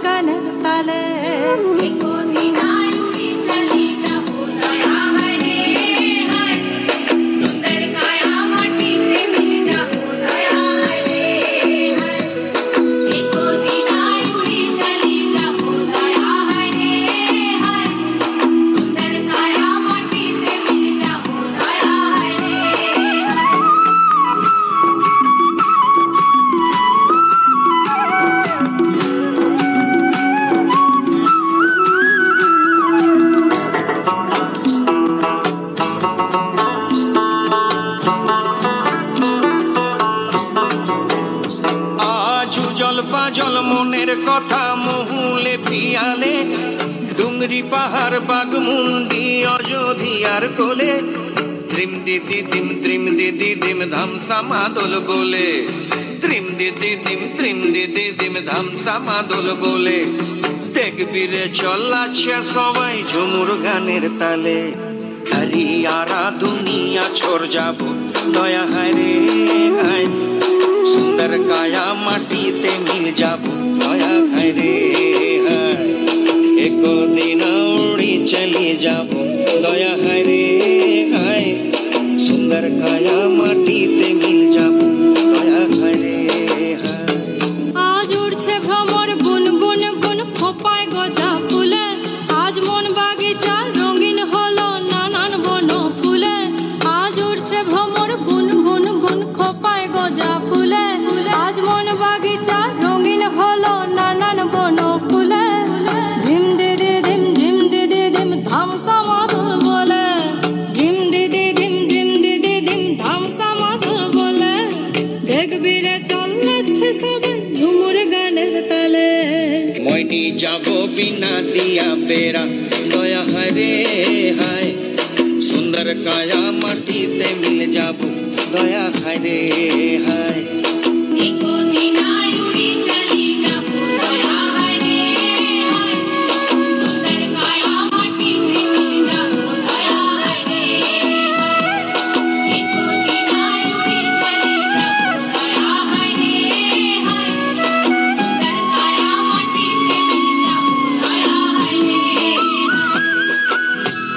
গানের তালে। পাজল মনের কথা মহুলে পিয়ালে, ডুংরি পাহাড় বাগমুন্ডি অযোধিয়ার কোলে, ত্রিম দিদি দিম ধামসা মাদল বলে, ত্রিম দিদি দিম ধামসা মাদল বলে, দেখবি রে চল্লাচ্ছে সবাই ঝুমুর গানের তালে। হরিয়ারা দুনিয়া ছোড় যাব দয়া হায় রে হায়, সুন্দর কায়া মাটিতে মিল যাব দয়া হায় রে হায়, একদিন উড়ি চলে যাব দয়া হায় রে হায়, সুন্দর কায়া মাটিতে মিল যাব দয়া হায় রে হায়। আজ উড়ছে ভ্রমর গুন গুন গুন খোপায় গজা ফুলে, আজ মন বাগিচা রঙিন হলো নানান বন ফুলে। আজ উড়ছে ভ্রমর গুন গুন গুন খোপায় গজা ফুলে, আজ মন বাগিচা রঙিন হলো নানান বন ফুলে। ধিম দিদি ধিম ধামসা মাদল বলে, ধিম দিদি ধিম ধামসা মাদল বলে, দেখবি রে চল্লাচ্ছে সবাই ঝুমুর গানের তালে। মইনি যাব বিনা দিয়া বেড়া দয়া হায় রে হায়, সুন্দর কায়া মাটিতে মিল যাব দয়া হায় রে হায়।